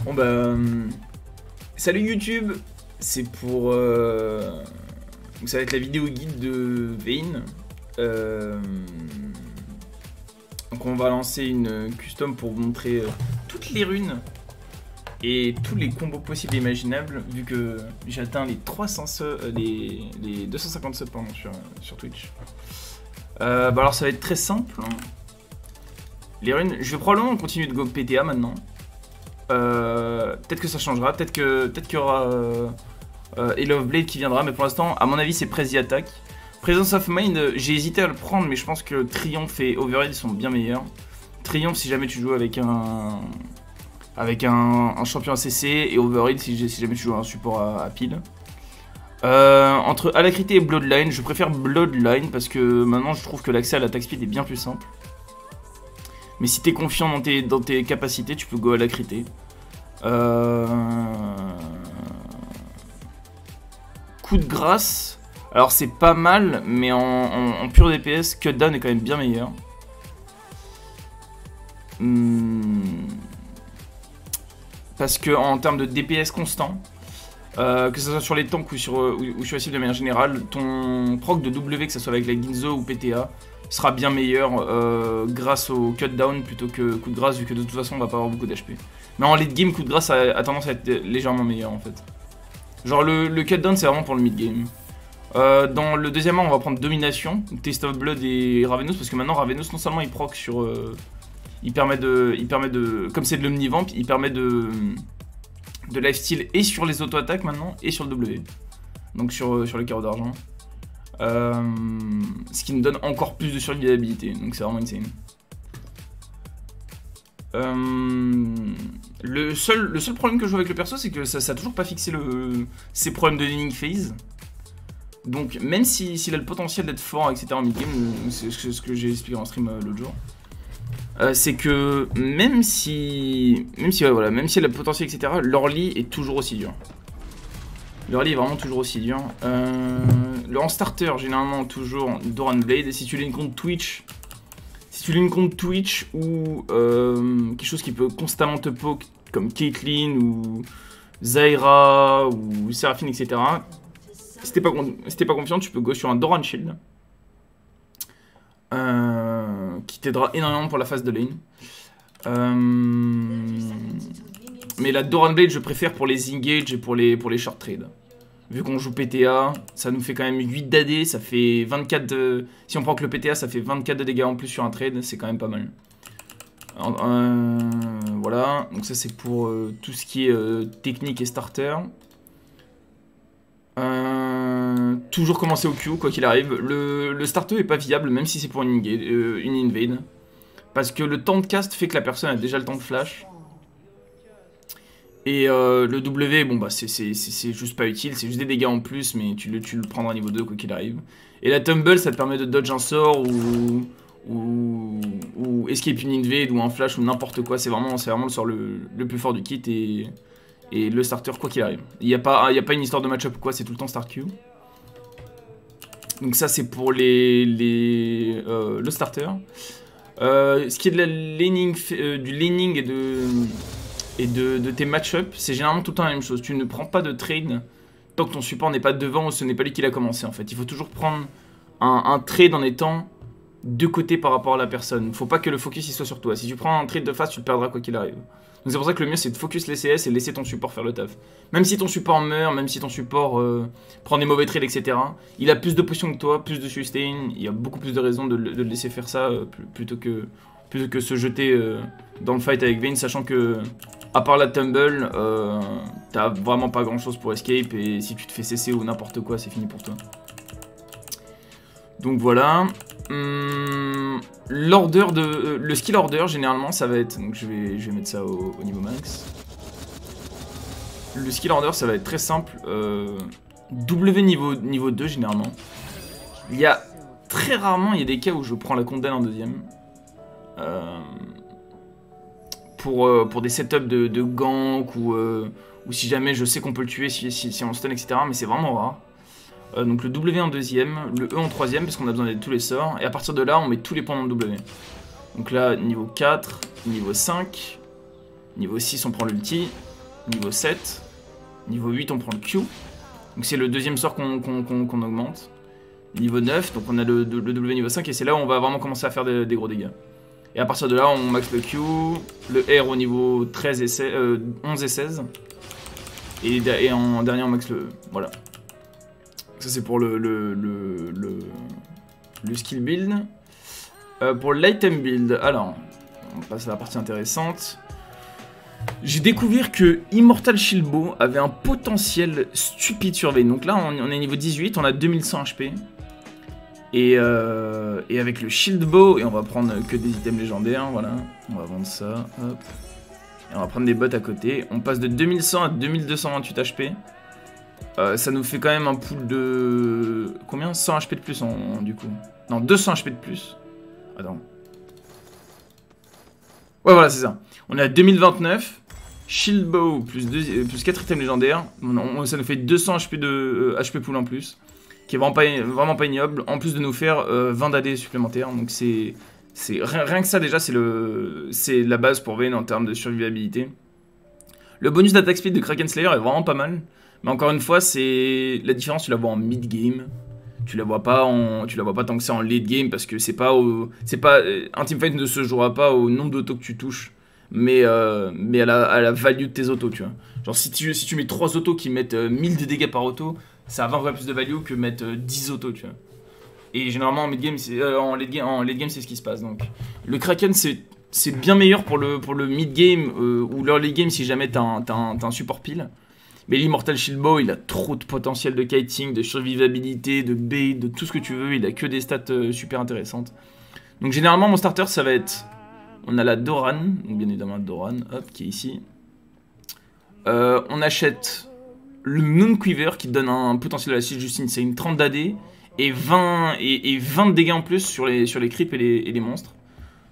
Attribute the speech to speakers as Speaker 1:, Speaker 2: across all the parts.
Speaker 1: Bon bah... salut YouTube. C'est pour... Donc ça va être la vidéo guide de Vayne. Donc on va lancer une custom pour vous montrer toutes les runes et tous les combos possibles et imaginables, vu que j'ai atteint les 300 les 250 subs pardon, sur Twitch. Bah alors ça va être très simple. Hein. Les runes, je vais probablement continuer de go PTA maintenant. Peut-être que ça changera, peut-être qu'il y aura Halo of Blade qui viendra, mais pour l'instant, à mon avis, c'est Prezi Attack. Presence of Mind, j'ai hésité à le prendre, mais je pense que Triomphe et Overhead sont bien meilleurs. Triomphe si jamais tu joues avec un champion ACC, et Overhead si jamais tu joues un support à pile. Entre Alacrité et Bloodline, je préfère Bloodline parce que maintenant je trouve que l'accès à l'attaque speed est bien plus simple. Mais si t'es confiant dans tes capacités, tu peux go Alacrité. Coup de grâce, alors c'est pas mal, mais en pur DPS, Cutdown est quand même bien meilleur. Parce que en termes de DPS constant, que ce soit sur les tanks ou sur la cible de manière générale, ton proc de W, que ce soit avec la Ginzo ou PTA, sera bien meilleur grâce au Cutdown plutôt que coup de grâce, vu que de toute façon on va pas avoir beaucoup d'HP. Mais en late game, coup de grâce a tendance à être légèrement meilleur en fait. Genre le Cutdown c'est vraiment pour le mid game. Dans le deuxième rang on va prendre Domination, Taste of Blood et Ravenous, parce que maintenant Ravenous non seulement il proc sur... il permet de... Comme c'est de l'omnivamp, il permet de lifesteal et sur les auto-attaques maintenant, et sur le W. Donc sur le carreau d'argent. Ce qui nous donne encore plus de survivabilité, donc c'est vraiment insane. Le seul problème que je vois avec le perso, c'est que ça a toujours pas fixé ses problèmes de laning phase. Donc même s'il a le potentiel d'être fort, etc. en mid-game, c'est ce que j'ai expliqué en stream l'autre jour. C'est que même si elle a le potentiel, etc., l'early est toujours aussi dur. L'early est vraiment toujours aussi dur. En starter, généralement, toujours Doran Blade. Et si tu l'as une compte Twitch, ou quelque chose qui peut constamment te poke, comme Caitlyn ou Zyra ou Seraphine, etc., si t'es pas confiant, tu peux go sur un Doran Shield. Qui t'aidera énormément pour la phase de lane. Mais la Doran Blade je préfère pour les engage et pour les short trades. Vu qu'on joue PTA, ça nous fait quand même 8 d'AD, ça fait 24 de... Si on prend que le PTA, ça fait 24 de dégâts en plus sur un trade, c'est quand même pas mal. Voilà, donc ça c'est pour tout ce qui est technique et starter. Toujours commencer au Q, quoi qu'il arrive. Le starter est pas viable, même si c'est pour une invade. Parce que le temps de cast fait que la personne a déjà le temps de flash. Et le W, bon bah c'est juste pas utile, c'est juste des dégâts en plus, mais tu le prendras niveau 2 quoi qu'il arrive. Et la tumble, ça te permet de dodge un sort ou escape une invade ou un flash ou n'importe quoi. C'est vraiment le sort le plus fort du kit et le starter quoi qu'il arrive. Il n'y a pas une histoire de match-up ou quoi, c'est tout le temps start Q. Donc ça c'est pour le starter. Ce qui est de la laning, du laning et de tes match-up, c'est généralement tout le temps la même chose. Tu ne prends pas de trade tant que ton support n'est pas devant ou ce n'est pas lui qui l'a commencé en fait. Il faut toujours prendre un trade en étant de côté par rapport à la personne. Il ne faut pas que le focus il soit sur toi. Si tu prends un trade de face, tu le perdras quoi qu'il arrive. Donc c'est pour ça que le mieux c'est de focus les CS et laisser ton support faire le taf. Même si ton support meurt, même si ton support prend des mauvais trades, etc. Il a plus de potions que toi, plus de sustain, il y a beaucoup plus de raisons de le laisser faire ça plutôt que se jeter dans le fight avec Vayne, sachant que, à part la tumble, t'as vraiment pas grand chose pour escape et si tu te fais CC ou n'importe quoi, c'est fini pour toi. Donc voilà. L'order le skill order généralement ça va être, donc je vais mettre ça au niveau max. Le skill order ça va être très simple, W niveau 2 généralement. Il y a très rarement, il y a des cas où je prends la condamne en deuxième. Pour des setups de gank ou si jamais je sais qu'on peut le tuer si on stun, etc. Mais c'est vraiment rare. Donc le W en deuxième, le E en troisième parce qu'on a besoin de tous les sorts. Et à partir de là, on met tous les points dans le W. Donc là, niveau 4, niveau 5, niveau 6, on prend l'ulti. Niveau 7. Niveau 8, on prend le Q. Donc c'est le deuxième sort qu'on augmente. Niveau 9, donc on a le W niveau 5 et c'est là où on va vraiment commencer à faire des gros dégâts. Et à partir de là, on max le Q, le R au niveau 13 et 16, 11 et 16. Et en dernier, on max le E. Voilà. Ça c'est pour le skill build. Pour l'item build, alors, on passe à la partie intéressante. J'ai découvert que Immortal Shieldbow avait un potentiel stupide sur Vayne. Donc là, on est niveau 18, on a 2100 HP. Et avec le Shieldbow, et on va prendre que des items légendaires, voilà. On va vendre ça, hop. Et on va prendre des bots à côté. On passe de 2100 à 2228 HP. Ça nous fait quand même un pool de... Combien? 100 HP de plus du coup. Non, 200 HP de plus. Attends. Ouais, voilà, c'est ça. On est à 2029. Shieldbow plus 4 items légendaires. Ça nous fait 200 HP de HP pool en plus. Qui est vraiment pas ignoble. En plus de nous faire 20 d'AD supplémentaires. Donc c'est rien que ça déjà, c'est la base pour Vayne en termes de survivabilité. Le bonus d'attaque speed de Kraken Slayer est vraiment pas mal. Mais encore une fois, c'est la différence, tu la vois en mid-game. Tu la vois pas tant que ça en late game parce que un teamfight ne se jouera pas au nombre d'autos que tu touches, mais à la value de tes autos, tu vois. Genre si tu mets 3 autos qui mettent 1000 de dégâts par auto, ça a 20 fois plus de value que mettre 10 autos, tu vois. Et généralement en mid game, en late game, c'est ce qui se passe. Donc le Kraken c'est bien meilleur pour le mid game ou l'early game si jamais t'as un support pile. Mais l'Immortal Shieldbow, il a trop de potentiel de kiting, de survivabilité, de bait, de tout ce que tu veux. Il a que des stats super intéressantes. Donc généralement, mon starter, ça va être... On a la Doran, donc bien évidemment la Doran, hop, qui est ici. On achète le Moonquiver, qui donne un potentiel à la siege juste insane, 30 d'AD, et 20 de dégâts en plus sur les creeps et les monstres.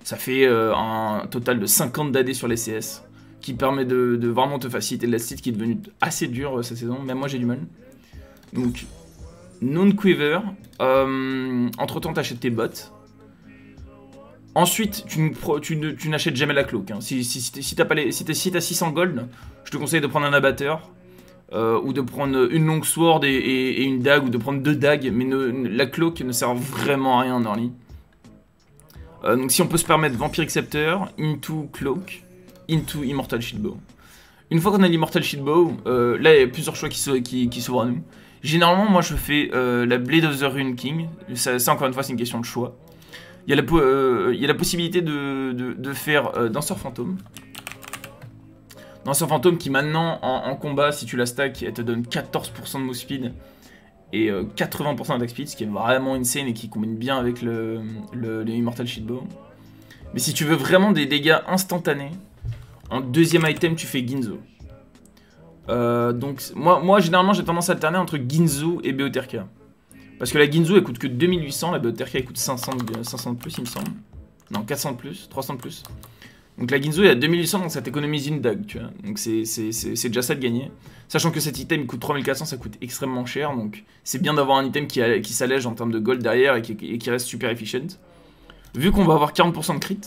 Speaker 1: Ça fait un total de 50 d'AD sur les CS. Qui permet de vraiment te faciliter la site qui est devenue assez dure cette saison, même moi j'ai du mal. Donc, non-quiver, entre temps t'achètes tes bots. Ensuite, tu n'achètes jamais la cloak. Hein. Si t'as 600 gold, je te conseille de prendre un abatteur, ou de prendre une longue sword et une dague, ou de prendre 2 dagues, mais la cloak ne sert vraiment à rien en early. Donc si on peut se permettre Vampire Scepter, Into Cloak, Into Immortal Shieldbow. Une fois qu'on a l'Immortal Shieldbow, là il y a plusieurs choix qui s'ouvrent à nous. Généralement, moi je fais la Blade of the Rune King. Ça encore une fois, c'est une question de choix. Il y a la possibilité de faire Danseur Fantôme. Danseur Fantôme qui maintenant, en combat, si tu la stack, elle te donne 14% de move speed et 80% d'attack speed, ce qui est vraiment insane et qui combine bien avec le Immortal Shieldbow. Mais si tu veux vraiment des dégâts instantanés, en deuxième item, tu fais Ginzo. Donc, moi généralement, j'ai tendance à alterner entre Ginzo et Beoterka. Parce que la Ginzo, elle coûte que 2800, la Beoterka, elle coûte 500 de plus, il me semble. Non, 400 de plus, 300 de plus. Donc la Ginzo, elle a 2800, donc ça t'économise une dague, tu vois. Donc c'est déjà ça de gagner. Sachant que cet item, il coûte 3400, ça coûte extrêmement cher. Donc c'est bien d'avoir un item qui s'allège en termes de gold derrière et qui reste super efficient. Vu qu'on va avoir 40% de crit,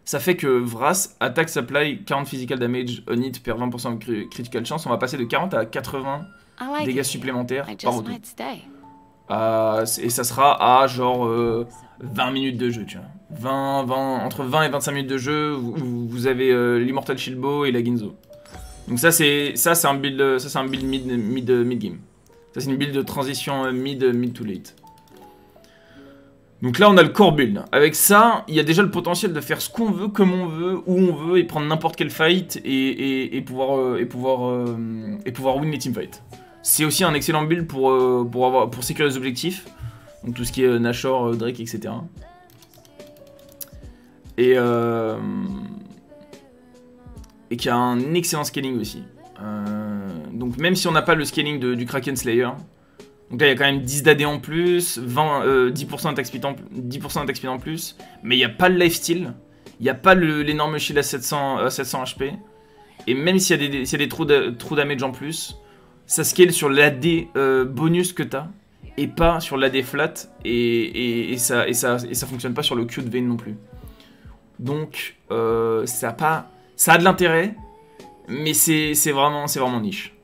Speaker 1: ça fait que Vras, attaque supply, 40 physical damage, on hit, perd 20% de critical chance. On va passer de 40 à 80 dégâts supplémentaires par auto. Et ça sera à genre 20 minutes de jeu, tu vois. Entre 20 et 25 minutes de jeu, vous avez l'Immortal Shieldbow et la Ginzo. Donc ça c'est un build mid game. Ça c'est une build de transition mid to late. Donc là on a le core build. Avec ça, il y a déjà le potentiel de faire ce qu'on veut, comme on veut, où on veut, et prendre n'importe quel fight et pouvoir win les teamfights. C'est aussi un excellent build pour sécuriser les objectifs. Donc tout ce qui est Nashor, Drake, etc. Et qui a un excellent scaling aussi. Donc même si on n'a pas le scaling du Kraken Slayer, donc là il y a quand même 10 d'AD en plus, 10% d'attaque speed en plus, mais il n'y a pas le lifesteal, il n'y a pas l'énorme shield à 700 HP, et même s'il y a des trous damage en plus, ça scale sur l'AD bonus que t'as, et pas sur l'AD flat, et ça fonctionne pas sur le Q de Vayne non plus. Donc ça a de l'intérêt, Mais c'est vraiment niche.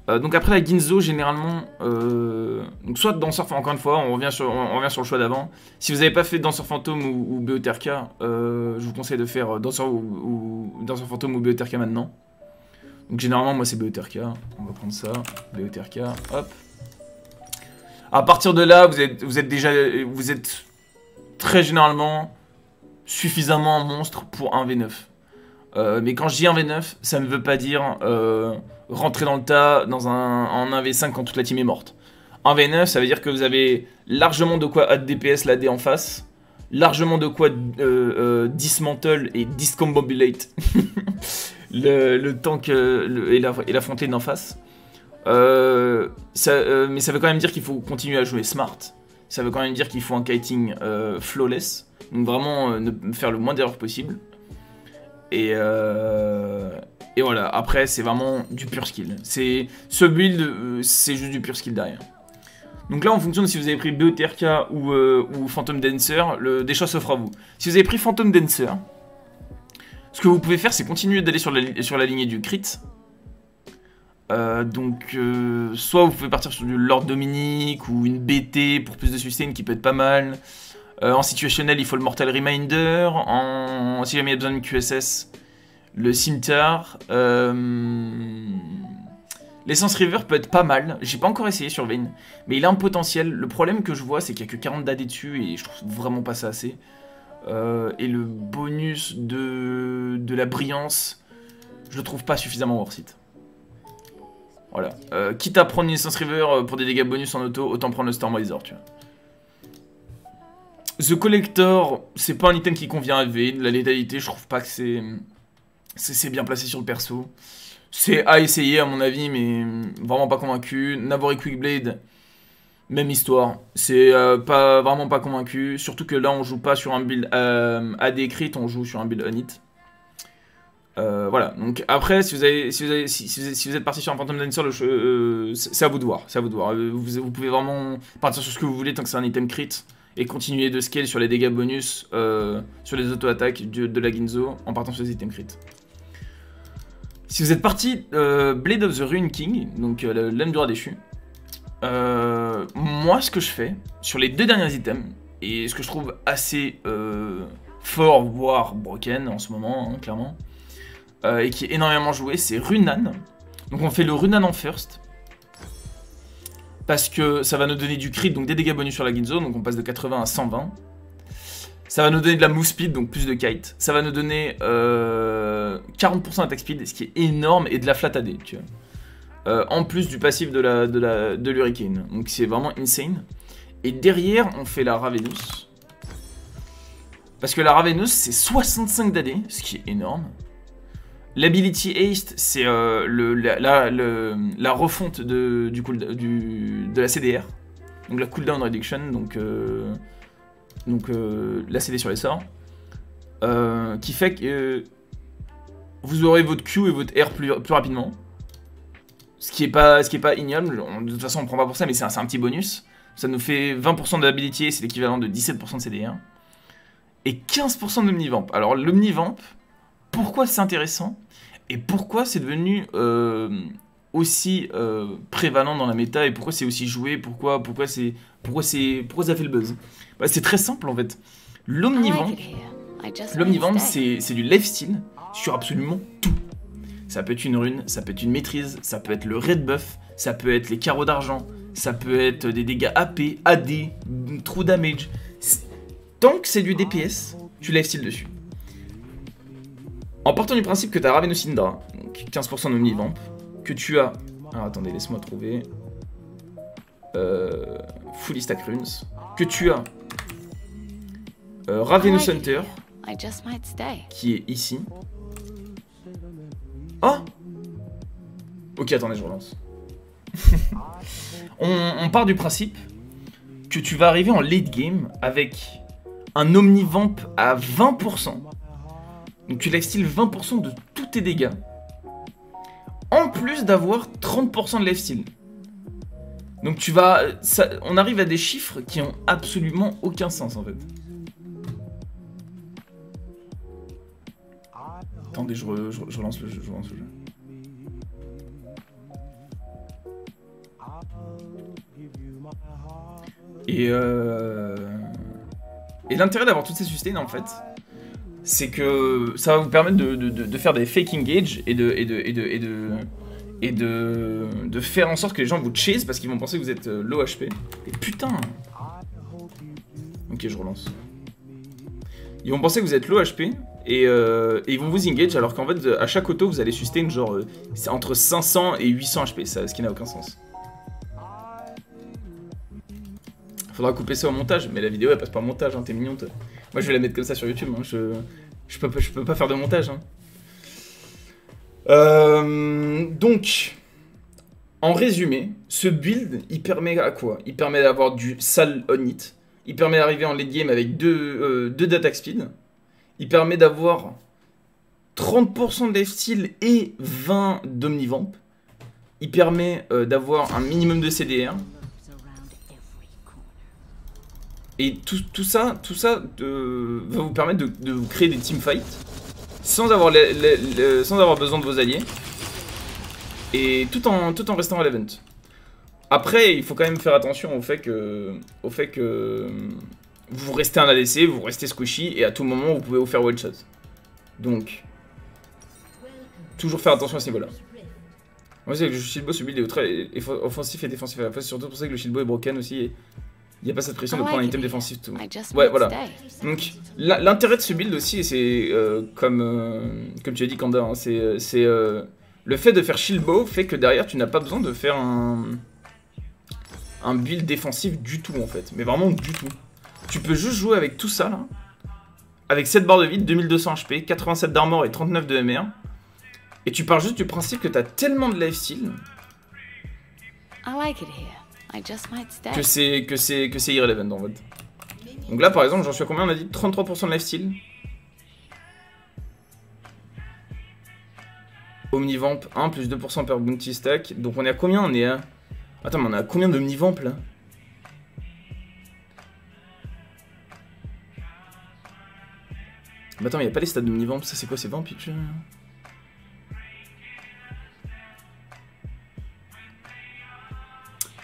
Speaker 1: Donc après la Ginzo, généralement, donc soit danseur, enfin, encore une fois, on revient sur le choix d'avant. Si vous n'avez pas fait danseur fantôme ou BOTRK, je vous conseille de faire danseur fantôme ou BOTRK maintenant. Donc généralement, moi c'est BOTRK, on va prendre ça, BOTRK, hop. À partir de là, vous êtes très généralement suffisamment un monstre pour un V9. Mais quand je dis un V9, ça ne veut pas dire rentrer dans le tas en 1v5 quand toute la team est morte. Un V9, ça veut dire que vous avez largement de quoi add DPS l'AD en face, largement de quoi dismantle et discombobulate le tank et la fontaine en face. Mais ça veut quand même dire qu'il faut continuer à jouer smart. Ça veut quand même dire qu'il faut un kiting flawless. Donc vraiment faire le moins d'erreurs possible. Et voilà, après c'est vraiment du pur skill. Ce build, c'est juste du pur skill derrière. Donc là, en fonction de si vous avez pris BOTRK ou Phantom Dancer, des choix s'offrent à vous. Si vous avez pris Phantom Dancer, ce que vous pouvez faire, c'est continuer d'aller sur la lignée du crit. Soit vous pouvez partir sur du Lord Dominic ou une BT pour plus de sustain qui peut être pas mal. En situationnel, il faut le Mortal Reminder. Si jamais il y a besoin d'une QSS, le Scimitar. L'Essence River peut être pas mal. J'ai pas encore essayé sur Vayne, mais il a un potentiel. Le problème que je vois, c'est qu'il y a que 40 d'AD dessus et je trouve vraiment pas ça assez. Et le bonus de la brillance, je le trouve pas suffisamment worth it. Voilà. Quitte à prendre une Essence River pour des dégâts bonus en auto, autant prendre le Stormweiser, tu vois. The Collector, c'est pas un item qui convient à Vayne. La létalité, je trouve pas que c'est bien placé sur le perso. C'est à essayer à mon avis, mais vraiment pas convaincu. Navori Quickblade, même histoire. C'est vraiment pas convaincu. Surtout que là, on joue pas sur un build AD crit, on joue sur un build on hit. Voilà, donc après, si vous êtes parti sur un Phantom Dancer, c'est à vous de voir. C'est à vous de voir. Vous pouvez vraiment partir sur ce que vous voulez tant que c'est un item crit. Et continuer de scale sur les dégâts bonus, sur les auto-attaques de la Ginzo, en partant sur les items crit. Si vous êtes parti Blade of the Ruin King, donc l'âme du rat déchu, moi ce que je fais, sur les deux derniers items, et ce que je trouve assez fort, voire broken en ce moment, hein, clairement, et qui est énormément joué, c'est Runan. Donc on fait le Runan en first, parce que ça va nous donner du crit, donc des dégâts bonus sur la Ginzo, donc on passe de 80 à 120. Ça va nous donner de la move speed, donc plus de kite. Ça va nous donner 40% d'attaque speed, ce qui est énorme, et de la flat AD, tu vois. En plus du passif de l'Hurricane. Donc c'est vraiment insane. Et derrière, on fait la Ravenous. Parce que la Ravenous, c'est 65 d'AD, ce qui est énorme. L'ability haste, c'est la refonte de la CDR, donc la cooldown reduction, donc la CD sur les sorts, qui fait que vous aurez votre Q et votre R plus rapidement, ce qui est pas ignoble. De toute façon on prend pas pour ça, mais c'est un petit bonus. Ça nous fait 20% d'ability, c'est l'équivalent de 17% de CDR, et 15% d'Omnivamp. Alors l'Omnivamp, pourquoi c'est intéressant et pourquoi c'est devenu aussi prévalent dans la méta et pourquoi c'est aussi joué, pourquoi ça fait le buzz. Bah, c'est très simple en fait. L'Omnivamp, c'est du lifesteal sur absolument tout. Ça peut être une rune, ça peut être une maîtrise, ça peut être le red buff, ça peut être les carreaux d'argent, ça peut être des dégâts AP, AD, true damage. Tant que c'est du DPS, tu lifesteal dessus. En partant du principe que tu as Ravenous Syndra, donc 15% d'Omnivamp, que tu as... Alors attendez, laisse-moi trouver... Fully Stack Runes, que tu as Ravenous Hunter, qui est ici. Oh! Ok, attendez, je relance. on part du principe que tu vas arriver en late game avec un Omnivamp à 20%. Donc tu lifesteal 20% de tous tes dégâts. En plus d'avoir 30% de lifesteal. Donc on arrive à des chiffres qui ont absolument aucun sens en fait. Attendez, je relance le jeu. Et l'intérêt d'avoir toutes ces sustains en fait, c'est que ça va vous permettre de faire des fake engage et de faire en sorte que les gens vous chase parce qu'ils vont penser que vous êtes low HP. Et putain. Ok, je relance. Ils vont penser que vous êtes low HP et ils vont vous engage alors qu'en fait à chaque auto vous allez sustain genre c'est entre 500 et 800 HP, ça, ce qui n'a aucun sens. Faudra couper ça au montage, mais la vidéo elle passe pas au montage, hein, t'es mignon toi. Moi je vais la mettre comme ça sur YouTube, hein. Je peux pas faire de montage. Hein. Donc, en résumé, ce build il permet à quoi? Il permet d'avoir du sale on hit, il permet d'arriver en late game avec 2 d'attack speed, il permet d'avoir 30% de lifesteal et 20 d'omnivamp, il permet d'avoir un minimum de CDR. Et tout ça va vous permettre de vous créer des teamfights sans avoir besoin de vos alliés et tout en restant relevant. Après, il faut quand même faire attention au fait que vous restez un ADC, vous restez squishy et à tout moment vous pouvez vous faire one shot. Donc, toujours faire attention à ce niveau-là. Moi, c'est que le shieldbow, ce build est très offensif et défensif à la fois. C'est surtout pour ça que le shieldbow est broken aussi. Il n'y a pas cette pression de prendre un item défensif tout. Ouais, voilà. Donc, l'intérêt de ce build aussi, et c'est comme tu as dit, Kanda, hein, c'est le fait de faire shieldbow fait que derrière, tu n'as pas besoin de faire un build défensif du tout, en fait. Mais vraiment du tout. Tu peux juste jouer avec tout ça, là. Avec 7 barres de vide, 2200 HP, 87 d'armor et 39 de MR. Et tu pars juste du principe que tu as tellement de lifesteal que c'est irrelevant en fait. Donc là par exemple j'en suis à combien on a dit 33% de lifesteal. Omnivamp 1 plus 2% per bounty stack. Donc on est à combien? On est à... Attends mais on est à combien d'omnivamp là? Bah attends mais y'a pas les stats d'omnivamp, ça c'est quoi? C'est 20 pitch?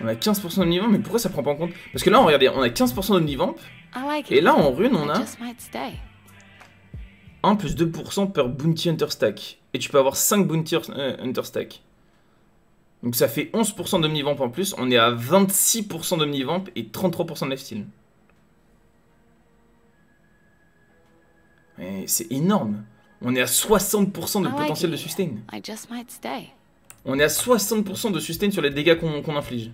Speaker 1: On a 15% d'omnivamp, mais pourquoi ça prend pas en compte? Parce que là, regardez, on a 15% d'omnivamp, et là, en rune, on a 1 plus 2% per bounty hunter stack. Et tu peux avoir 5 bounty hunter stack. Donc ça fait 11% d'omnivamp en plus, on est à 26% d'omnivamp et 33% de lifesteal. C'est énorme. On est à 60% de potentiel de sustain. On est à 60% de sustain sur les dégâts qu'on inflige.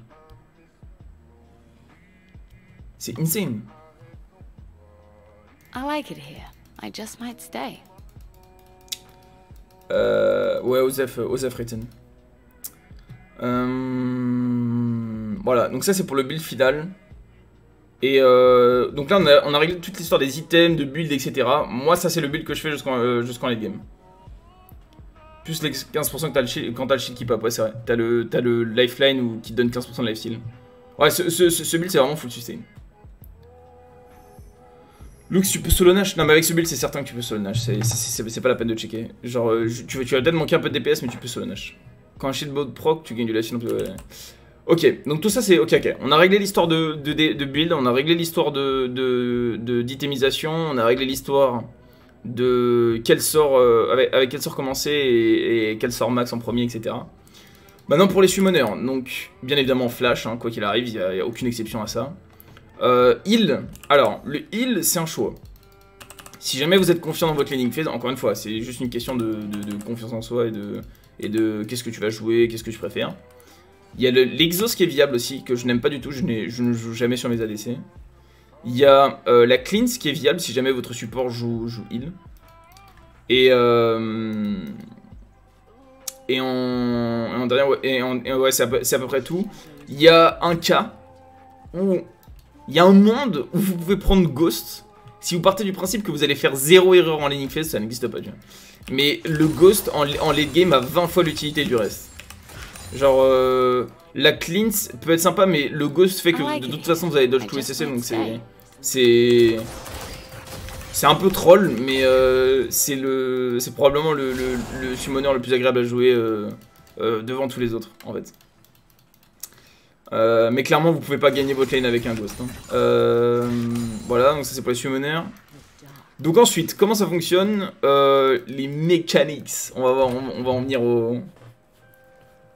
Speaker 1: C'est insane. Ouais, Osef Written. Voilà, donc ça c'est pour le build final. Et donc là on a réglé toute l'histoire des items, de build, etc. Moi ça c'est le build que je fais jusqu'en late game. Plus les 15% quand t'as le shield qui pop, ouais c'est vrai. T'as le lifeline qui te donne 15% de lifesteal. Ouais, ce build c'est vraiment full sustain. Lux, tu peux solo Nash? Non mais avec ce build c'est certain que tu peux solo Nash, c'est pas la peine de checker. Genre tu vas peut-être manquer un peu de DPS mais tu peux solo Nash. Quand un shieldbow proc tu gagnes du lifesteal. Ouais. Ok, donc tout ça c'est ok. On a réglé l'histoire de build, on a réglé l'histoire d'itemisation, on a réglé l'histoire de quel sort avec quel sort commencer et quel sort max en premier, etc. Maintenant pour les summoners, donc bien évidemment flash, hein, quoi qu'il arrive, il n'y a aucune exception à ça. Heal, alors le heal c'est un choix. Si jamais vous êtes confiant dans votre laning phase, encore une fois, c'est juste une question de confiance en soi et de qu'est-ce que tu vas jouer, qu'est-ce que tu préfères. Il y a l'exhaust qui est viable aussi, que je n'aime pas du tout, je ne joue jamais sur mes ADC. Il y a la cleanse qui est viable si jamais votre support joue heal. Et en dernier, ouais, c'est à peu près tout. Il y a un cas où il y a un monde où vous pouvez prendre Ghost. Si vous partez du principe que vous allez faire 0 erreur en laning phase, ça n'existe pas, tu vois. Mais le Ghost en late game a 20 fois l'utilité du reste. Genre, la cleanse peut être sympa, mais le Ghost fait que de toute façon vous allez dodge tout SSC, donc c'est C'est un peu troll, mais c'est probablement le summoner le plus agréable à jouer devant tous les autres, en fait. Mais clairement, vous pouvez pas gagner votre lane avec un ghost. Hein. Voilà, donc ça c'est pour les summoners. Donc ensuite, comment ça fonctionne les mechanics. On va en venir au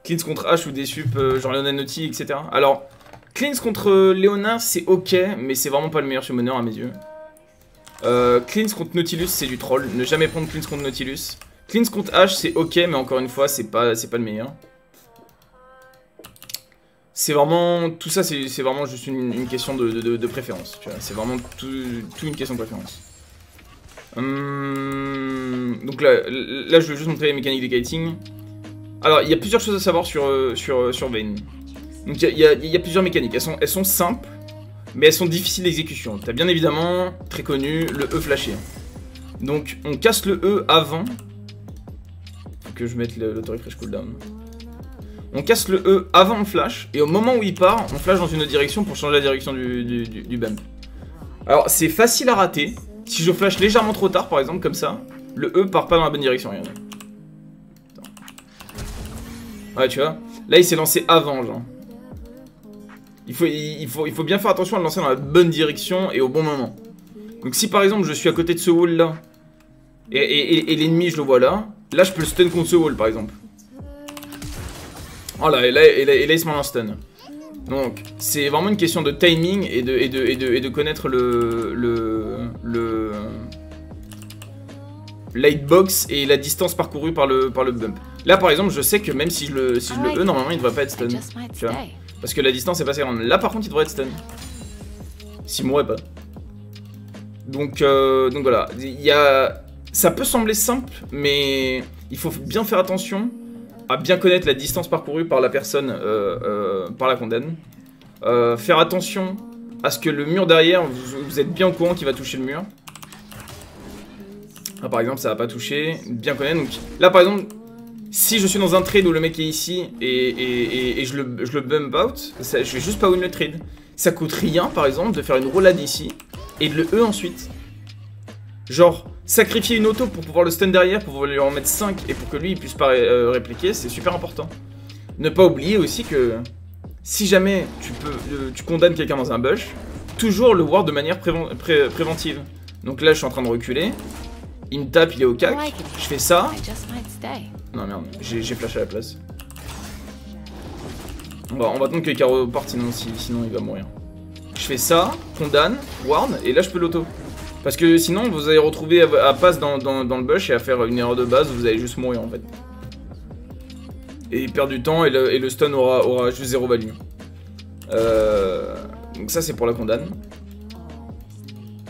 Speaker 1: cleans contre H ou des sup, genre Leona Naughty, etc. Alors, cleans contre Leona, c'est ok, mais c'est vraiment pas le meilleur summoner à mes yeux. Cleans contre Nautilus, c'est du troll. Ne jamais prendre cleans contre Nautilus. Cleans contre H, c'est ok, mais encore une fois, c'est pas le meilleur. C'est vraiment... Tout ça, c'est vraiment juste une question de préférence. C'est vraiment tout une question de préférence. Donc là, je vais juste montrer les mécaniques de kiting. Alors, il y a plusieurs choses à savoir sur Vayne. Donc, il y a plusieurs mécaniques. Elles sont simples, mais elles sont difficiles d'exécution. T'as bien évidemment, très connu, le E flashé. Donc, on casse le E avant. Faut que je mette l'auto-refresh cooldown. On casse le E avant le flash, et au moment où il part, on flash dans une autre direction pour changer la direction du bump. Alors, c'est facile à rater. Si je flash légèrement trop tard, par exemple, comme ça, le E part pas dans la bonne direction, regarde. Ouais, tu vois. Là, il s'est lancé avant, genre. Il faut bien faire attention à le lancer dans la bonne direction et au bon moment. Donc si par exemple je suis à côté de ce wall là et l'ennemi je le vois là, là je peux le stun contre ce wall par exemple. Voilà, et là il se met en stun. Donc c'est vraiment une question de timing et de connaître le lightbox et la distance parcourue par le bump. Là par exemple je sais que même si je le E, normalement il devrait pas être stun. Tu vois ? Parce que la distance est pas assez grande. Là par contre il devrait être stun. S'il mourrait pas. Donc voilà. Ça peut sembler simple, mais il faut bien faire attention à bien connaître la distance parcourue par la personne, par la condamne. Faire attention à ce que le mur derrière, vous êtes bien au courant qu'il va toucher le mur. Là par exemple ça va pas toucher. Bien connaître. Donc là par exemple... Si je suis dans un trade où le mec est ici et je le bump out, je vais juste pas win le trade. Ça coûte rien par exemple de faire une roulade ici et de le E ensuite. Genre sacrifier une auto pour pouvoir le stun derrière, pour pouvoir lui en mettre 5 et pour que lui il puisse pas répliquer, c'est super important. Ne pas oublier aussi que si jamais tu condamnes quelqu'un dans un bush, toujours le voir de manière préventive. Donc là je suis en train de reculer. Il me tape, il est au cac, je fais ça. Non merde, j'ai flash à la place. On va attendre que Caro parte sinon il va mourir. Je fais ça, condamne, ward, et là je peux l'auto. Parce que sinon vous allez retrouver à passe dans le bush et à faire une erreur de base, vous allez juste mourir en fait. Et perdre du temps et le stun aura juste 0 value. Donc ça c'est pour la condamne.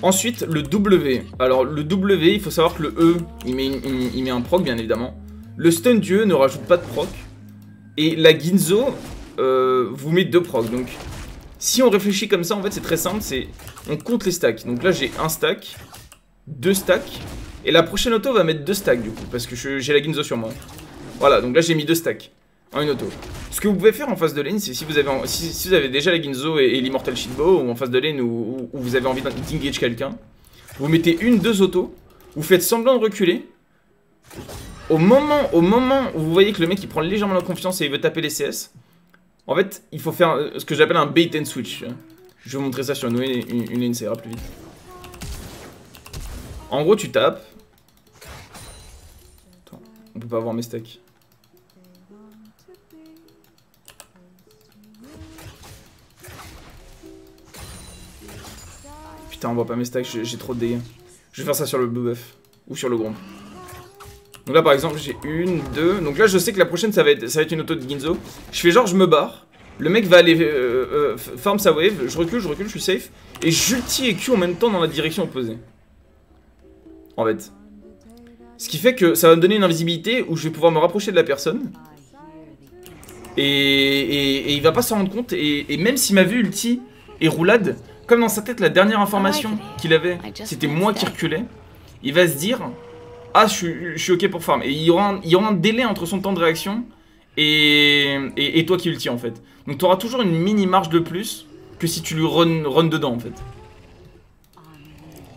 Speaker 1: Ensuite, le W. Alors, le W, il faut savoir que le E, il met un proc, bien évidemment. Le stun du E ne rajoute pas de proc. Et la Ginzo vous met 2 procs. Donc, si on réfléchit comme ça, en fait, c'est très simple. On compte les stacks. Donc là, j'ai 1 stack, 2 stacks. Et la prochaine auto va mettre 2 stacks, du coup, parce que j'ai la Ginzo sur moi. Voilà, donc là, j'ai mis 2 stacks en une auto. Ce que vous pouvez faire en phase de lane, c'est si vous avez déjà la Ginzo et l'immortal shitbow, ou en phase de lane où vous avez envie d'engage quelqu'un, vous mettez 1-2 autos, vous faites semblant de reculer. Au moment où vous voyez que le mec il prend légèrement la confiance et il veut taper les CS, en fait, il faut faire ce que j'appelle un bait and switch. Je vais vous montrer ça sur une lane, ça ira plus vite. En gros, tu tapes. Attends, on peut pas avoir mes stacks. Putain, on voit pas mes stacks, j'ai trop de dégâts. Je vais faire ça sur le blue buff. Ou sur le gromp. Donc là par exemple j'ai 1, 2. Donc là je sais que la prochaine ça va être une auto de Ginzo. Je fais genre je me barre. Le mec va aller farm sa wave. Je recule, je suis safe. Et j'ulti et Q en même temps dans la direction opposée. En fait. Ce qui fait que ça va me donner une invisibilité où je vais pouvoir me rapprocher de la personne. Et il va pas s'en rendre compte. Et même s'il m'a vu ulti et roulade, comme dans sa tête la dernière information qu'il avait, c'était moi qui reculais, il va se dire ah je suis ok pour farm. Et il y aura un délai entre son temps de réaction et toi qui ulti en fait. Donc tu auras toujours une mini marge de plus que si tu lui run dedans en fait.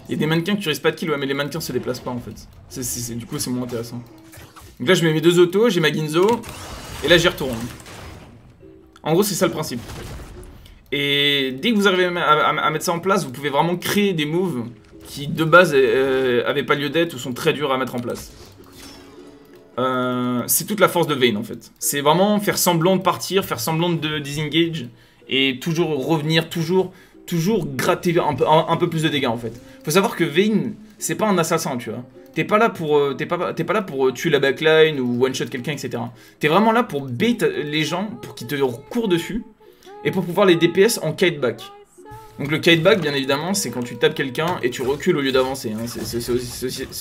Speaker 1: Il y a des mannequins que tu risques pas de kill, ouais, mais les mannequins se déplacent pas en fait. Du coup, c'est moins intéressant. Donc là, je mets mes 2 autos, j'ai ma Ginzo, et là, j'y retourne. En gros, c'est ça le principe. Et dès que vous arrivez à mettre ça en place, vous pouvez vraiment créer des moves qui, de base, avaient pas lieu d'être ou sont très durs à mettre en place. C'est toute la force de Vayne en fait. C'est vraiment faire semblant de partir, faire semblant de disengage, et toujours revenir, toujours gratter un peu plus de dégâts en fait. Faut savoir que Vayne, c'est pas un assassin, tu vois. T'es pas là pour tuer la backline ou one-shot quelqu'un, etc. T'es vraiment là pour bait les gens, pour qu'ils te courent dessus, et pour pouvoir les DPS en kiteback. Donc le kiteback, bien évidemment, c'est quand tu tapes quelqu'un et tu recules au lieu d'avancer. Hein. C'est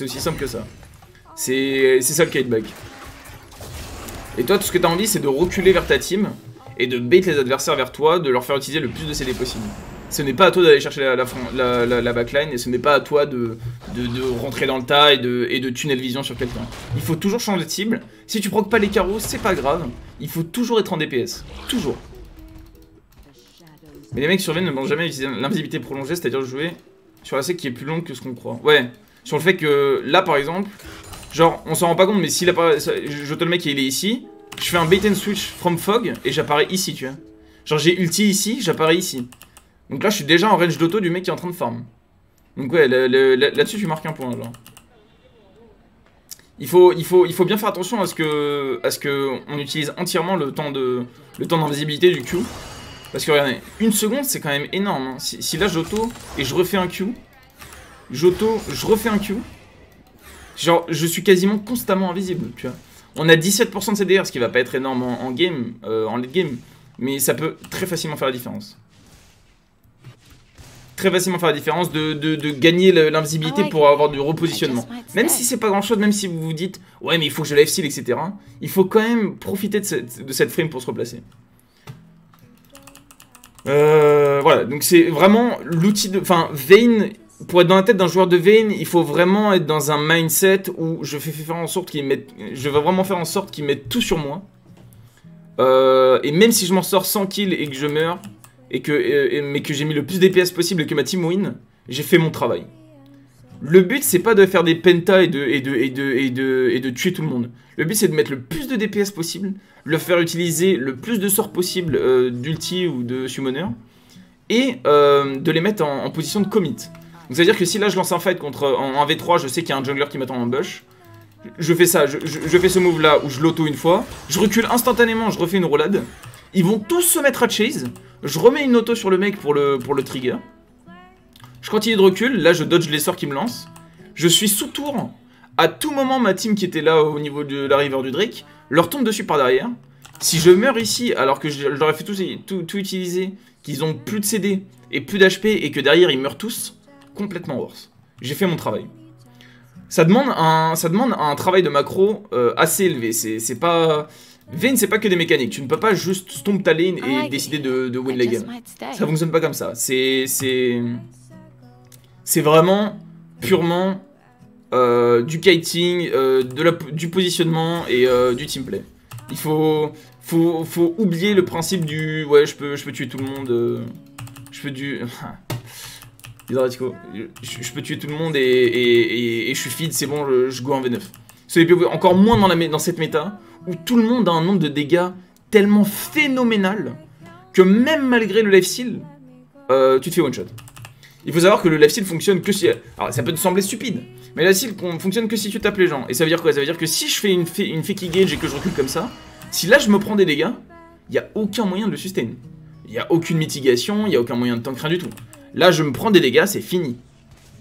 Speaker 1: aussi simple que ça. C'est ça le kiteback. Et toi, tout ce que t'as envie, c'est de reculer vers ta team, et de bait les adversaires vers toi, de leur faire utiliser le plus de CD possible. Ce n'est pas à toi d'aller chercher la backline, et ce n'est pas à toi de rentrer dans le tas et de tunnel vision sur quelqu'un. Il faut toujours changer de cible. Si tu procs pas les carreaux, c'est pas grave. Il faut toujours être en DPS. Toujours. Mais les mecs sur Vayne ne vont jamais utiliser l'invisibilité prolongée, c'est-à-dire jouer sur la sec qui est plus longue que ce qu'on croit. Ouais, sur le fait que là par exemple, genre on s'en rend pas compte, mais si je te le mec et il est ici, je fais un bait and switch from fog et j'apparais ici, tu vois. Genre j'ai ulti ici, j'apparais ici. Donc là je suis déjà en range d'auto du mec qui est en train de farm. Donc ouais, là-dessus tu marques un point, genre. Il faut bien faire attention à ce que on utilise entièrement le temps d'invisibilité du Q. Parce que regardez, 1 seconde c'est quand même énorme. Hein. Si là j'auto et je refais un Q, j'auto, je refais un Q, genre je suis quasiment constamment invisible, tu vois. On a 17% de CDR, ce qui va pas être énorme en game, en late game, mais ça peut très facilement faire la différence. Très facilement faire la différence de gagner l'invisibilité pour avoir du repositionnement. Même si c'est pas grand chose, même si vous vous dites ouais mais il faut que je lifesteal, etc. Il faut quand même profiter de cette frame pour se replacer. Voilà, donc c'est vraiment l'outil de... Enfin, Vayne, pour être dans la tête d'un joueur de Vayne, il faut vraiment être dans un mindset où je vais faire en sorte qu'il mette... Je vais vraiment faire en sorte qu'il mette tout sur moi. Et même si je m'en sors sans kill et que je meurs, mais que j'ai mis le plus DPS possible et que ma team win, j'ai fait mon travail. Le but, c'est pas de faire des pentas et de tuer tout le monde. Le but, c'est de mettre le plus de DPS possible, le faire utiliser le plus de sorts possible d'ulti ou de summoner, et de les mettre en position de commit. Donc c'est à dire que si là je lance un fight en 1v3, je sais qu'il y a un jungler qui m'attend en bush, je fais ça, je fais ce move là où je l'auto une fois, je recule instantanément, je refais une roulade, ils vont tous se mettre à chase, je remets une auto sur le mec pour le trigger, je continue de recul, là je dodge les sorts qui me lancent, je suis sous tour, à tout moment ma team qui était là au niveau de la river du Drake leur tombe dessus par derrière. Si je meurs ici alors que je leur ai fait tout utiliser, qu'ils ont plus de CD et plus d'HP et que derrière ils meurent tous, complètement worse. J'ai fait mon travail. Ça demande un travail de macro assez élevé, c'est pas... Vayne, c'est pas que des mécaniques, tu ne peux pas juste stomp ta lane et décider de win la game. Ça fonctionne pas comme ça, c'est vraiment purement du kiting, du positionnement et du teamplay. Il faut oublier le principe du ouais je peux tuer tout le monde, je peux je peux tuer tout le monde et je suis feed, c'est bon, je go en V9. Encore moins dans cette méta où tout le monde a un nombre de dégâts tellement phénoménal que même malgré le lifesteal, tu te fais one shot. Il faut savoir que le lifesteal fonctionne que si... Alors ça peut te sembler stupide, mais le lifesteal fonctionne que si tu tapes les gens. Et ça veut dire quoi? Ça veut dire que si je fais une fake gauge et que je recule comme ça, si là je me prends des dégâts, il n'y a aucun moyen de le sustain. Il n'y a aucune mitigation, il n'y a aucun moyen de tank, rien du tout. Là je me prends des dégâts, c'est fini.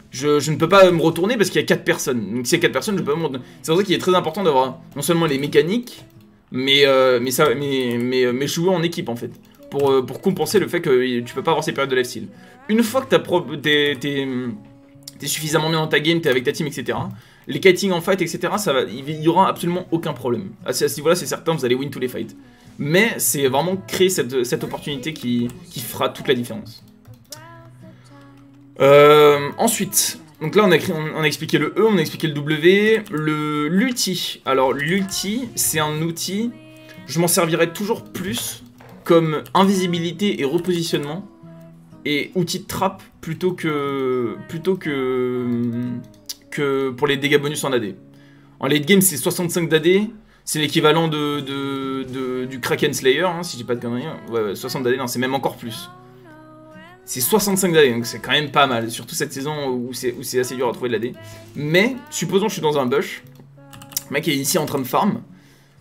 Speaker 1: Je ne peux pas me retourner parce qu'il y a 4 personnes. Donc s'il y a 4 personnes, je peux pas me retourner. C'est pour ça qu'il est très important d'avoir non seulement les mécaniques, mais jouer en équipe en fait. Pour compenser le fait que tu peux pas avoir ces périodes de lifesteal. Une fois que t'es suffisamment bien dans ta game, t'es avec ta team, etc. Les kiting en fight, etc. Il y aura absolument aucun problème. À ce niveau-là, c'est certain, vous allez win tous les fights. Mais c'est vraiment créer cette opportunité qui fera toute la différence. Ensuite, donc là on a expliqué le E, on a expliqué le W, l'ulti. Alors l'ulti, c'est un outil, je m'en servirai toujours plus comme invisibilité et repositionnement et outil de trap plutôt que pour les dégâts bonus en AD. En late game, c'est 65 d'AD, c'est l'équivalent du Kraken Slayer, hein, si j'ai pas de conneries. Ouais, 60 d'AD, non, c'est même encore plus. C'est 65 d'AD, donc c'est quand même pas mal, surtout cette saison où c'est assez dur à trouver de l'AD. Mais, supposons que je suis dans un bush, le mec est ici en train de farm.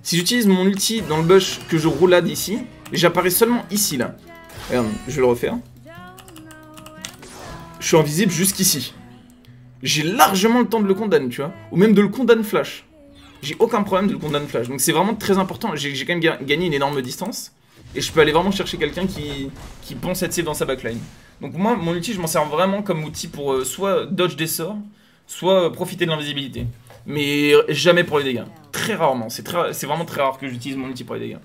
Speaker 1: Si j'utilise mon ulti dans le bush que je roulade ici, j'apparais seulement ici, là. Regarde, je vais le refaire. Je suis invisible jusqu'ici. J'ai largement le temps de le condamner, tu vois. Ou même de le condamner flash. J'ai aucun problème de le condamner flash. Donc c'est vraiment très important. J'ai quand même gagné une énorme distance. Et je peux aller vraiment chercher quelqu'un qui pense être safe dans sa backline. Donc moi, mon ulti, je m'en sers vraiment comme outil pour soit dodge des sorts, soit profiter de l'invisibilité. Mais jamais pour les dégâts. Très rarement. C'est vraiment très rare que j'utilise mon ulti pour les dégâts.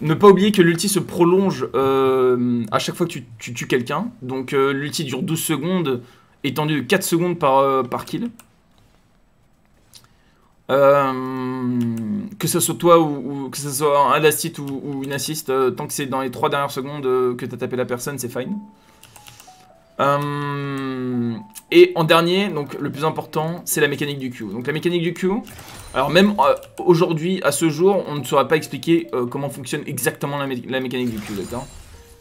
Speaker 1: Ne pas oublier que l'ulti se prolonge à chaque fois que tu tues quelqu'un. Donc l'ulti dure 12 secondes, étendu de 4 secondes par kill. Que ce soit toi ou que ce soit un last-hit ou une assist, tant que c'est dans les 3 dernières secondes que tu as tapé la personne, c'est fine. Et en dernier, donc le plus important, c'est la mécanique du Q. Donc la mécanique du Q, alors même aujourd'hui, à ce jour, on ne saura pas expliquer comment fonctionne exactement la mécanique du Q, d'accord?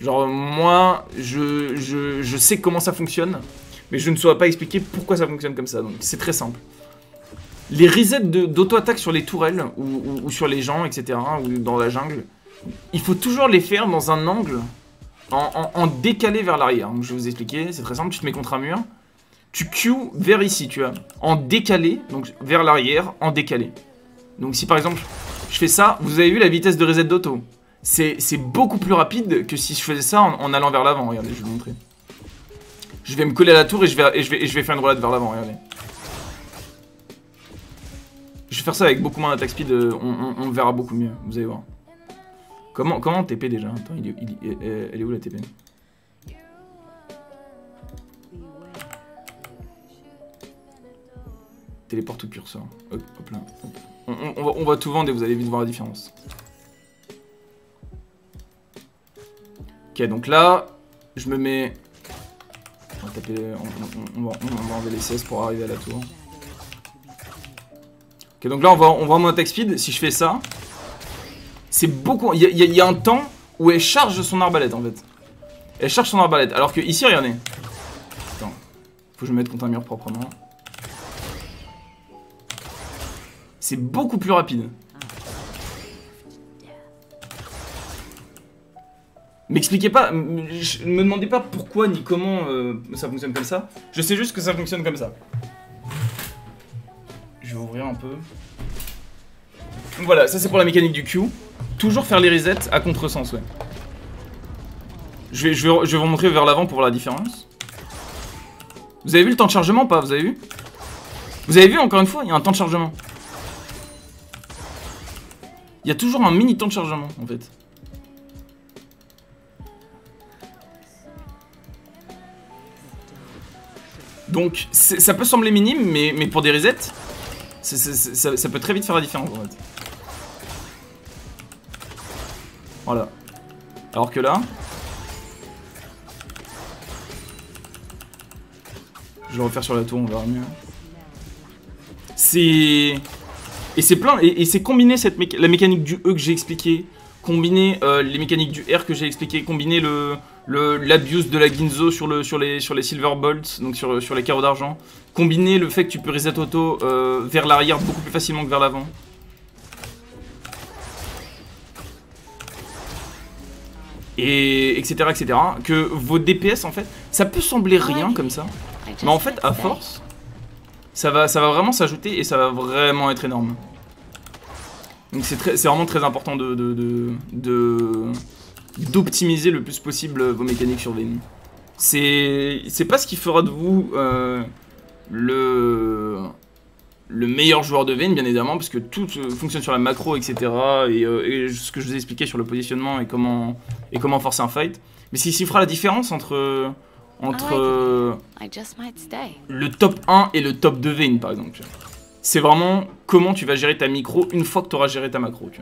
Speaker 1: Genre moi, je sais comment ça fonctionne, mais je ne saurais pas expliquer pourquoi ça fonctionne comme ça, donc c'est très simple. Les resets d'auto-attaque sur les tourelles, ou sur les gens, etc., ou dans la jungle, il faut toujours les faire dans un angle en décalé vers l'arrière. Donc je vais vous expliquer, c'est très simple, tu te mets contre un mur, tu Q vers ici, tu vois, en décalé, donc vers l'arrière, en décalé. Donc si par exemple, je fais ça, vous avez vu la vitesse de reset d'auto. C'est beaucoup plus rapide que si je faisais ça en allant vers l'avant, regardez, je vais vous montrer. Je vais me coller à la tour et je vais faire une roulade vers l'avant, regardez. Je vais faire ça avec beaucoup moins d'attaque speed, on verra beaucoup mieux, vous allez voir. Comment on TP déjà? Attends, elle est où la TP? Téléporte au curseur. Hop là. On va tout vendre et vous allez vite voir la différence. Ok, donc là, je me mets... On va taper... On va enlever les CS pour arriver à la tour. Ok, donc là, on va en mode attaque speed. Si je fais ça... C'est beaucoup... Il y a un temps où elle charge son arbalète, en fait. Elle charge son arbalète. Alors que ici, regardez. Attends. Faut que je me mette contre un mur proprement. C'est beaucoup plus rapide. M'expliquez pas... Ne me demandez pas pourquoi ni comment ça fonctionne comme ça. Je sais juste que ça fonctionne comme ça. Je vais ouvrir un peu. Donc voilà, ça c'est pour la mécanique du Q. Toujours faire les resets à contresens, ouais. Je vais vous montrer vers l'avant pour voir la différence. Vous avez vu le temps de chargement ou pas? Vous avez vu? Vous avez vu encore une fois, il y a un temps de chargement. Il y a toujours un mini temps de chargement en fait. Donc ça peut sembler minime, mais pour des resets, ça peut très vite faire la différence en fait. Voilà. Alors que là... Je vais refaire sur la tour, on verra mieux. C'est... Et c'est plein... Et c'est combiné la mécanique du E que j'ai expliqué, combiner les mécaniques du R que j'ai expliqué, combiner l'abuse de la Ginzo sur les Silver Bolts, donc sur les carreaux d'argent, combiner le fait que tu peux reset auto vers l'arrière beaucoup plus facilement que vers l'avant. Et etc, etc, que vos DPS en fait, ça peut sembler rien comme ça, mais en fait à force, ça va vraiment s'ajouter et ça va vraiment être énorme. Donc c'est vraiment très important d'optimiser le plus possible vos mécaniques sur Vayne. C'est pas ce qui fera de vous le meilleur joueur de Vayne, bien évidemment, parce que tout fonctionne sur la macro, etc. Et ce que je vous ai expliqué sur le positionnement et comment forcer un fight. Mais c'est ce qui fera la différence entre le top 1 et le top 2 Vayne, par exemple. C'est vraiment comment tu vas gérer ta micro une fois que tu auras géré ta macro. Tu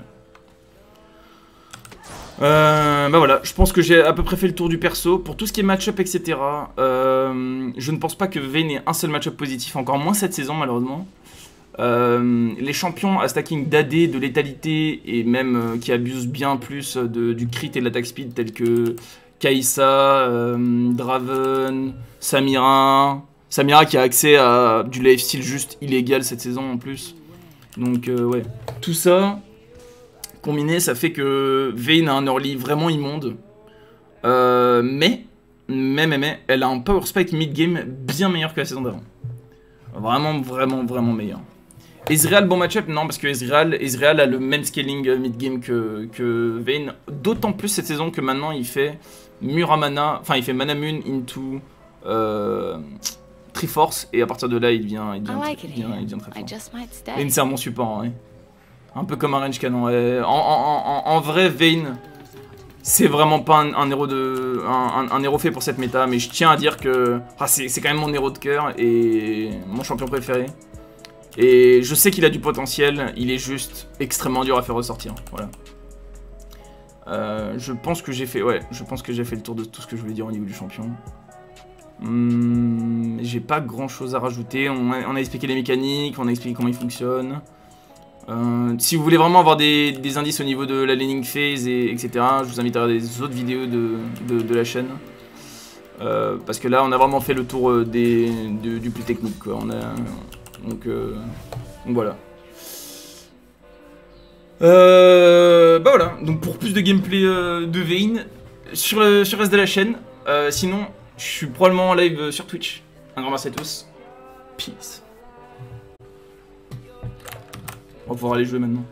Speaker 1: Bah voilà, je pense que j'ai à peu près fait le tour du perso. Pour tout ce qui est match-up, etc., je ne pense pas que Vayne ait un seul match-up positif, encore moins cette saison malheureusement. Les champions à stacking d'AD, de létalité et même qui abusent bien plus du crit et de l'attaque speed tels que Kai'Sa, Draven, Samira qui a accès à du lifesteal juste illégal cette saison en plus. Donc ouais, tout ça combiné, ça fait que Vayne a un early vraiment immonde. Mais, elle a un power spike mid-game bien meilleur que la saison d'avant. Vraiment meilleur. Ezreal, bon match-up? Non, parce que Ezreal a le même scaling mid-game que Vayne. D'autant plus cette saison que maintenant il fait Muramana, enfin il fait Mana Moon into Triforce, et à partir de là il devient très fort. Vayne c'est un bon support, hein. Un peu comme un range canon. En vrai, Vayne, c'est vraiment pas un héros fait pour cette méta, mais je tiens à dire que c'est quand même mon héros de cœur et mon champion préféré. Et je sais qu'il a du potentiel, il est juste extrêmement dur à faire ressortir. Voilà. Je pense que j'ai fait, le tour de tout ce que je voulais dire au niveau du champion. J'ai pas grand chose à rajouter. On a expliqué les mécaniques, on a expliqué comment il fonctionne. Si vous voulez vraiment avoir des indices au niveau de la laning phase, etc., je vous invite à regarder les autres vidéos de la chaîne. Parce que là, on a vraiment fait le tour du plus technique, quoi. Donc voilà. Bah voilà. Donc pour plus de gameplay de Vayne sur le reste de la chaîne. Sinon, je suis probablement en live sur Twitch. Un grand merci à tous. Peace. On va pouvoir aller jouer maintenant.